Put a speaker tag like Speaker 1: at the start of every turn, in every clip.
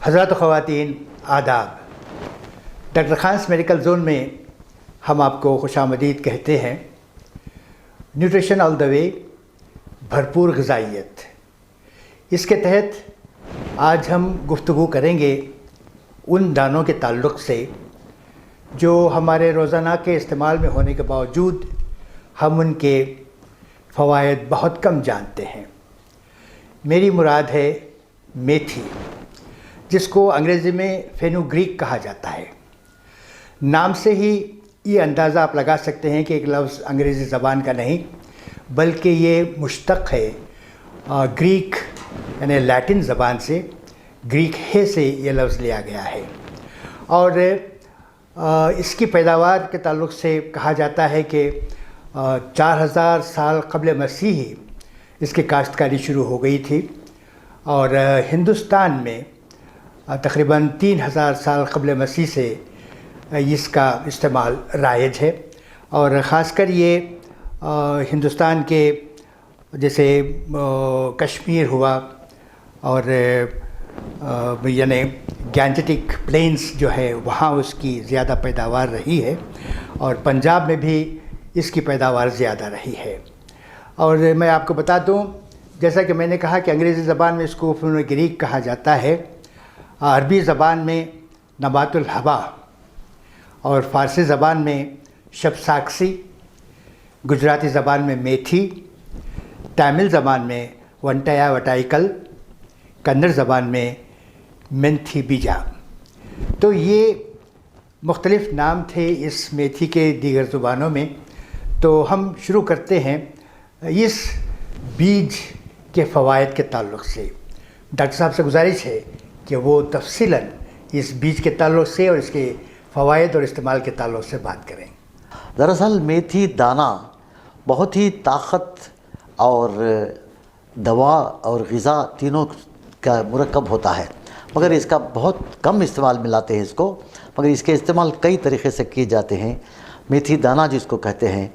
Speaker 1: हज़रात ख़वातीन आदाब। Doctor Khans medical zone में हम आपको खुशामदीद कहते हैं। न्यूट्रिशन ऑल द वे, भरपूर ग़िज़ाइयत, इसके तहत आज हम गुफ्तगू करेंगे उन दानों के ताल्लुक़ से जो हमारे रोज़ाना के इस्तेमाल में होने के बावजूद हम उनके फ़वाइद बहुत कम जानते हैं। मेरी मुराद है मेथी, जिसको अंग्रेज़ी में फेनुग्रीक कहा जाता है। नाम से ही ये अंदाज़ा आप लगा सकते हैं कि एक लफ्ज़ अंग्रेज़ी ज़बान का नहीं, बल्कि ये मुश्तक़ है ग्रीक यानी लैटिन ज़बान से, ग्रीक है से ये लफ्ज़ लिया गया है। और इसकी पैदावार के ताल्लुक़ से कहा जाता है कि 4000 साल क़ब्ल मसीह ही इसकी काश्तकारी शुरू हो गई थी और हिंदुस्तान में तकरीबन 3000 साल क़ब्ल मसीह से इसका इस्तेमाल राइज है। और ख़ासकर ये हिंदुस्तान के जैसे कश्मीर हुआ और यानी गैंजेटिक प्लेन्स जो है वहाँ उसकी ज़्यादा पैदावार रही है और पंजाब में भी इसकी पैदावार ज़्यादा रही है। और मैं आपको बता दूं, जैसा कि मैंने कहा कि अंग्रेज़ी ज़बान में इसको फेनुग्रीक कहा जाता है, अरबी ज़बान में नबातुल हवा और फ़ारसी ज़बान में शबसाक्सी, गुजराती ज़बान में मेथी, तमिल ज़बान में वंटया वटाइकल, कन्नड़ ज़बान में मेंथी बीजा। तो ये मुख्तलिफ़ नाम थे इस मेथी के दीगर ज़ुबानों में। तो हम शुरू करते हैं इस बीज के फ़वाइद के ताल्लुक़ से। डॉक्टर साहब से गुजारिश है कि वो तफ़सीलन इस बीज के ताल्लुक़ से और इसके फ़वाइद और इस्तेमाल के ताल्लुक़ से बात करें।
Speaker 2: दरअसल मेथी दाना बहुत ही ताकत और दवा और ग़िज़ा तीनों का मुरक्कब होता है, मगर इसका बहुत कम इस्तेमाल में लाते हैं इसको, मगर इसके इस्तेमाल कई तरीक़े से किए जाते हैं। मेथी दाना जिसको कहते हैं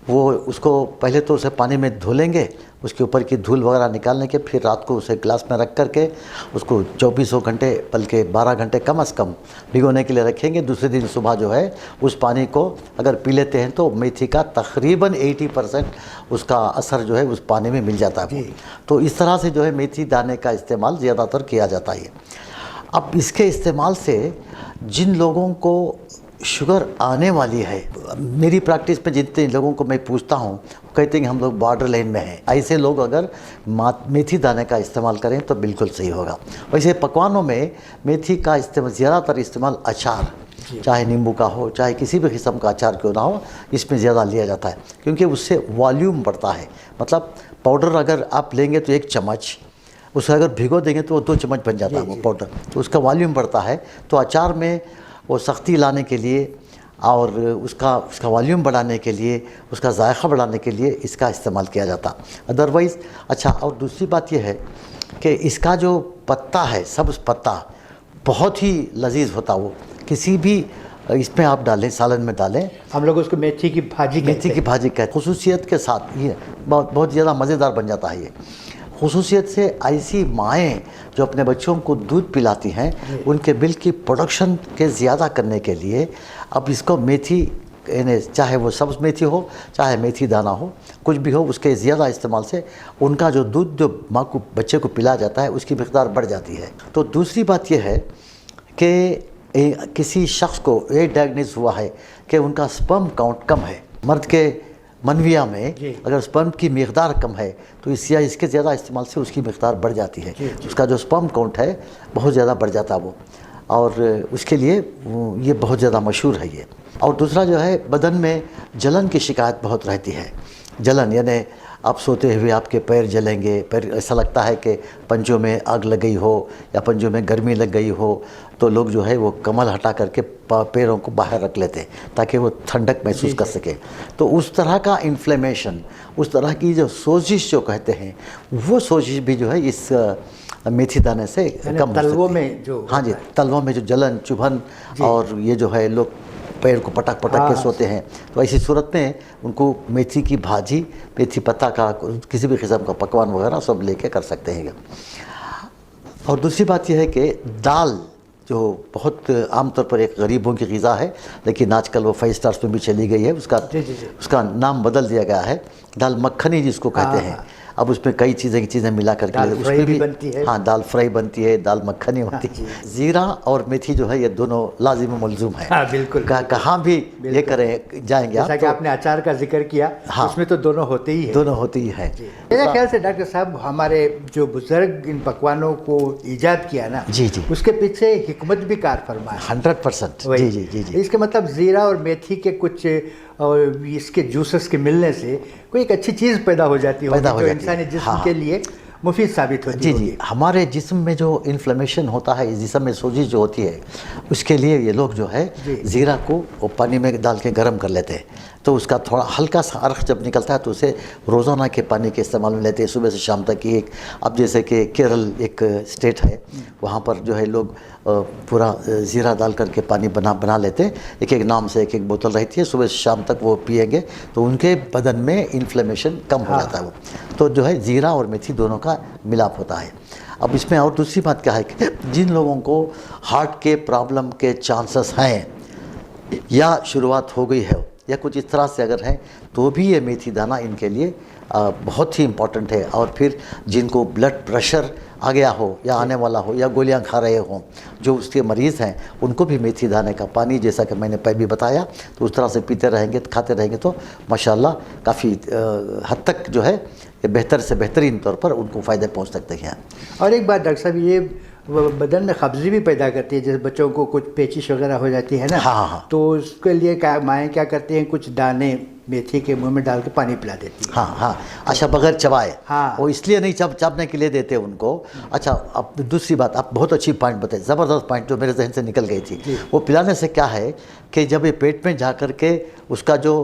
Speaker 2: वो उसको पहले तो उसे पानी में धो लेंगे, उसके ऊपर की धूल वगैरह निकालने के फिर रात को उसे गिलास में रख करके उसको 24 घंटे बल्कि 12 घंटे कम से कम भिगोने के लिए रखेंगे। दूसरे दिन सुबह जो है उस पानी को अगर पी लेते हैं तो मेथी का तकरीबन 80% उसका असर जो है उस पानी में मिल जाता है। तो इस तरह से जो है मेथी दाने का इस्तेमाल ज़्यादातर किया जाता है। अब इसके इस्तेमाल से जिन लोगों को शुगर आने वाली है, मेरी प्रैक्टिस में जितने लोगों को मैं पूछता हूँ कहते हैं कि हम लोग बॉर्डर लाइन में हैं, ऐसे लोग अगर मेथी दाने का इस्तेमाल करें तो बिल्कुल सही होगा। वैसे पकवानों में मेथी का इस्तेमाल ज़्यादातर इस्तेमाल अचार, चाहे नींबू का हो चाहे किसी भी किस्म का अचार क्यों ना हो, इसमें ज़्यादा लिया जाता है क्योंकि उससे वॉल्यूम बढ़ता है। मतलब पाउडर अगर आप लेंगे तो 1 चम्मच, उसे अगर भिगो देंगे तो वो 2 चम्मच बन जाता है वो पाउडर, तो उसका वॉल्यूम बढ़ता है। तो अचार में वो सख्ती लाने के लिए और उसका वॉल्यूम बढ़ाने के लिए, उसका जायका बढ़ाने के लिए इसका इस्तेमाल किया जाता। अदरवाइज़ अच्छा, और दूसरी बात यह है कि इसका जो पत्ता है, सब्ज़ पत्ता, बहुत ही लजीज होता। वो किसी भी इसमें आप डालें, सालन में डालें,
Speaker 1: हम लोग उसको मेथी की भाजी
Speaker 2: कहते हैं। खुसूसियत के साथ ये बहुत ज़्यादा मज़ेदार बन जाता है। ये खुसूसियत से ऐसी माएँ जो अपने बच्चों को दूध पिलाती हैं उनके मिल्क की प्रोडक्शन के ज़्यादा करने के लिए अब इसको मेथी, यानी चाहे वो सब्ज़ मेथी हो चाहे मेथी दाना हो, कुछ भी हो, उसके ज़्यादा इस्तेमाल से उनका जो दूध जो माँ को बच्चे को पिलाया जाता है उसकी मिक़दार बढ़ जाती है। तो दूसरी बात यह है कि किसी शख्स को ये डायग्नोज हुआ है कि उनका स्पर्म काउंट कम है, मर्द के मनविया में अगर स्पर्म की मिक़दार कम है तो इसके ज़्यादा इस्तेमाल से उसकी मिक़दार बढ़ जाती है। उसका जो स्पर्म काउंट है बहुत ज़्यादा बढ़ जाता है वो, और उसके लिए ये बहुत ज़्यादा मशहूर है ये। और दूसरा जो है, बदन में जलन की शिकायत बहुत रहती है। जलन यानी आप सोते हुए आपके पैर जलेंगे, पैर ऐसा लगता है कि पंजों में आग लग गई हो या पंजों में गर्मी लग गई हो, तो लोग जो है वो कमल हटा करके पैरों को बाहर रख लेते हैं ताकि वो ठंडक महसूस कर सके। तो उस तरह का इन्फ्लेमेशन, उस तरह की जो सोजिश जो कहते हैं, वो सोजिश भी जो है इस मेथी दाने से कम,
Speaker 1: तलवों में जो,
Speaker 2: हाँ जी, तलवों में जो जलन, चुभन और ये जो है लोग पैर को पटक पटक के सोते हैं, तो ऐसी सूरत में उनको मेथी की भाजी, मेथी पत्ता का किसी भी किस्म का पकवान वगैरह सब लेके कर सकते हैं। और दूसरी बात यह है कि दाल जो बहुत आमतौर पर एक गरीबों की ग़िज़ा है, लेकिन आजकल वो 5 स्टार्स में भी चली गई है, उसका नाम बदल दिया गया है, दाल मखनी जिसको कहते हैं। अब उसमें कई चीज़ें मिला करके
Speaker 1: उसमें भी बनती है।
Speaker 2: हाँ, दाल फ्राई बनती है, दाल मखनी होती है। ज़ीरा और मेथी जो है ये दोनों लाजिम मलजूम है।
Speaker 1: हाँ, बिल्कुल।
Speaker 2: कहाँ भी ये करें जाएंगे
Speaker 1: जैसा कि आपने अचार का जिक्र किया,
Speaker 2: हाँ,
Speaker 1: उसमें तो दोनों होते ही है।
Speaker 2: दोनों होती ही है।
Speaker 1: मेरे ख्याल से डॉक्टर साहब हमारे जो बुजुर्ग इन पकवानों को ईजाद किया ना,
Speaker 2: जी जी,
Speaker 1: उसके पीछे हिकमत भी कार फरमा है।
Speaker 2: 100%। जी जी जी जी।
Speaker 1: इसके मतलब ज़ीरा और मेथी के कुछ और इसके जूसेस के मिलने से कोई एक अच्छी चीज़ पैदा हो जाती है जो इंसानी जिस्म के लिए मुफीद साबित होती है।
Speaker 2: जी जी, हमारे जिस्म में जो इन्फ्लेमेशन होता है, जिस्म में सोजिश जो होती है, उसके लिए ये लोग जो है ज़ीरा को वो पानी में डाल के गर्म कर लेते हैं, तो उसका थोड़ा हल्का सा अर्क जब निकलता है तो उसे रोज़ाना के पानी के इस्तेमाल में लेते हैं, सुबह से शाम तक की। अब जैसे कि केरल एक स्टेट है, वहाँ पर जो है लोग पूरा ज़ीरा डाल करके पानी बना लेते हैं, एक एक नाम से एक एक बोतल रहती है, सुबह से शाम तक वो पिएंगे तो उनके बदन में इन्फ्लेमेशन कम हो जाता है वो। तो जो है ज़ीरा और मेथी दोनों का मिलाप होता है। अब इसमें और दूसरी बात क्या है कि जिन लोगों को हार्ट के प्रॉब्लम के चांसेस हैं या शुरुआत हो गई है या कुछ इस तरह से अगर हैं, तो भी ये मेथी दाना इनके लिए बहुत ही इम्पॉर्टेंट है। और फिर जिनको ब्लड प्रेशर आ गया हो या आने वाला हो या गोलियां खा रहे हों, जो उसके मरीज़ हैं, उनको भी मेथी दाने का पानी, जैसा कि मैंने पहले भी बताया, तो उस तरह से पीते रहेंगे, खाते रहेंगे तो माशाल्लाह काफ़ी हद तक जो है ये बेहतर से बेहतरीन तौर पर उनको फ़ायदे पहुँच सकते हैं।
Speaker 1: और एक बात डॉक्टर साहब, ये बदन में कब्ज़ी भी पैदा करती है, जैसे बच्चों को कुछ पेचिश वगैरह हो जाती है ना,
Speaker 2: हाँ।
Speaker 1: तो उसके लिए माएँ क्या करती हैं, कुछ दाने मेथी के मुंह में डाल के पानी पिला देती है।
Speaker 2: हाँ, अच्छा, बगैर चबाए।
Speaker 1: हाँ,
Speaker 2: वो इसलिए नहीं चापने के लिए देते हैं उनको। अच्छा, अब दूसरी बात, आप बहुत अच्छी पॉइंट बताए, ज़बरदस्त पॉइंट जो मेरे जहन से निकल गई थी। वो पिलाने से क्या है कि जब ये पेट में जा कर के उसका जो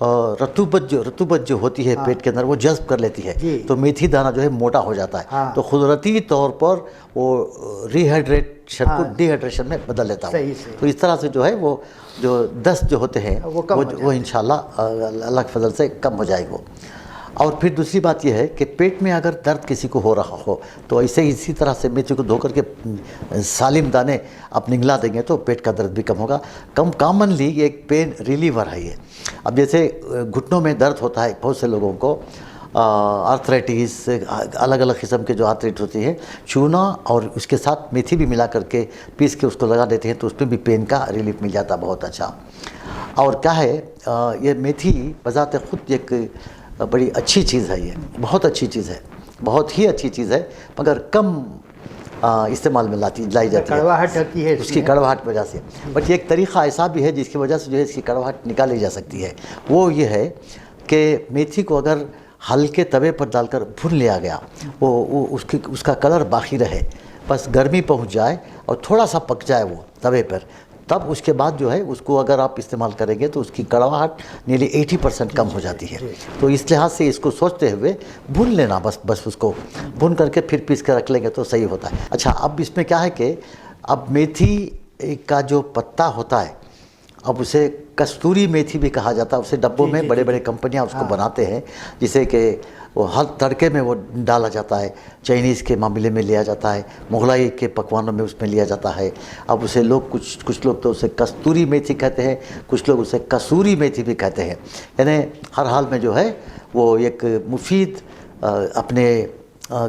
Speaker 2: रतूबत जो होती है पेट के अंदर, वो जज्ब कर लेती है, तो मेथी दाना जो है मोटा हो जाता है। तो कुदरती तौर पर वो रिहाइड्रेशन को डिहाइड्रेशन में बदल लेता है। तो इस तरह से जो है वो जो दस्त जो होते हैं वो इंशाल्लाह अल्लाह के फजल से कम हो जाएगा। और फिर दूसरी बात यह है कि पेट में अगर दर्द किसी को हो रहा हो तो ऐसे ही इसी तरह से मेथी को धो करके सालिम दाने आप निगला देंगे तो पेट का दर्द भी कम होगा। कॉमनली ये एक पेन रिलीवर है ये। अब जैसे घुटनों में दर्द होता है बहुत से लोगों को, आर्थराइटिस, अलग अलग किस्म के जो आर्थराइटिस होती है, चूना और उसके साथ मेथी भी मिला करके पीस के उसको लगा देते हैं तो उसमें भी पेन का रिलीफ मिल जाता है बहुत अच्छा। और क्या है, ये मेथी बज़ाते खुद एक बड़ी अच्छी चीज़ है, ये बहुत अच्छी चीज़ है, बहुत ही अच्छी चीज़ है, मगर कम इस्तेमाल में लाई जाती है,
Speaker 1: कड़वाहट होती है
Speaker 2: उसकी कड़वाहट वजह से। बट एक तरीक़ा ऐसा भी है जिसकी वजह से जो है इसकी कड़वाहट निकाली जा सकती है। वो ये है कि मेथी को अगर हल्के तवे पर डालकर भून लिया गया, वो उसका कलर बाकी रहे, बस गर्मी पहुंच जाए और थोड़ा सा पक जाए वो तवे पर, तब उसके बाद जो है उसको अगर आप इस्तेमाल करेंगे तो उसकी कड़वाहट नियरली 80% कम हो जाती है। तो इस लिहाज से इसको सोचते हुए भून लेना, बस उसको भून करके फिर पीस कर रख लेंगे तो सही होता है। अच्छा, अब इसमें क्या है कि अब मेथी का जो पत्ता होता है, अब उसे कस्तूरी मेथी भी कहा जाता है। उसे डब्बों में बड़े बड़े कंपनियां उसको बनाते हैं, जिसे कि वो हर तड़के में वो डाला जाता है, चाइनीज़ के मामले में लिया जाता है, मुगलाई के पकवानों में उसमें लिया जाता है। अब उसे लोग कुछ लोग तो उसे कस्तूरी मेथी कहते हैं, कुछ लोग उसे कसूरी मेथी भी कहते हैं। यानी हर हाल में जो है वो एक मुफीद अपने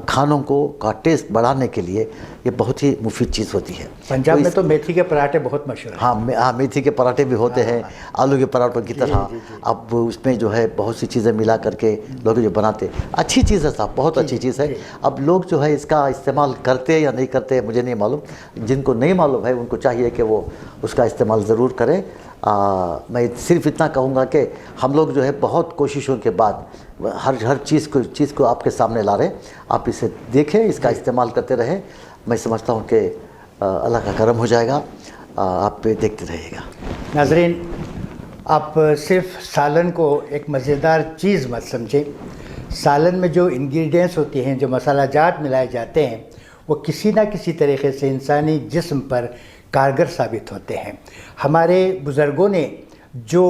Speaker 2: खानों का टेस्ट बढ़ाने के लिए ये बहुत ही मुफीद चीज़ होती है।
Speaker 1: पंजाब में तो मेथी के पराठे बहुत मशहूर हैं।
Speaker 2: हाँ, मेथी के पराठे भी होते हैं, आलू के पराठों की तरह। अब उसमें जो है बहुत सी चीज़ें मिला करके लोग जो बनाते, अच्छी चीज़ है साहब, बहुत अच्छी चीज़ है। अब लोग जो है इसका इस्तेमाल करते या नहीं करते मुझे नहीं मालूम, जिनको नहीं मालूम है उनको चाहिए कि वो उसका इस्तेमाल ज़रूर करें। मैं सिर्फ इतना कहूँगा कि हम लोग जो है बहुत कोशिशों के बाद हर चीज़ को आपके सामने ला रहे हैं, आप इसे देखें, इसका इस्तेमाल करते रहें। मैं समझता हूँ कि अल्लाह का करम हो जाएगा, आप देखते रहिएगा।
Speaker 1: नाज़रीन, आप सिर्फ सालन को एक मज़ेदार चीज़ मत समझें। सालन में जो इंग्रेडिएंट्स होते हैं, जो मसाला जात मिलाए जाते हैं, वो किसी ना किसी तरीके से इंसानी जिस्म पर कारगर साबित होते हैं। हमारे बुज़ुर्गों ने जो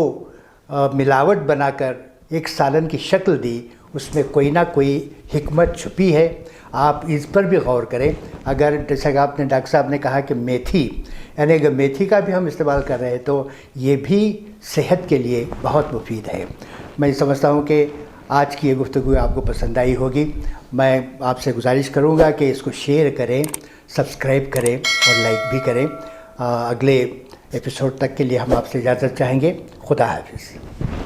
Speaker 1: मिलावट बनाकर एक सालन की शक्ल दी, उसमें कोई ना कोई हिकमत छुपी है। आप इस पर भी गौर करें। अगर जैसा कि आपने डॉक्टर साहब ने कहा कि मेथी, यानी अगर मेथी का भी हम इस्तेमाल कर रहे हैं तो ये भी सेहत के लिए बहुत मुफीद है। मैं समझता हूँ कि आज की ये गुफ्तगू आपको पसंद आई होगी। मैं आपसे गुजारिश करूँगा कि इसको शेयर करें, सब्सक्राइब करें और लाइक भी करें। अगले एपिसोड तक के लिए हम आपसे इजाज़त चाहेंगे। खुदा हाफिज़।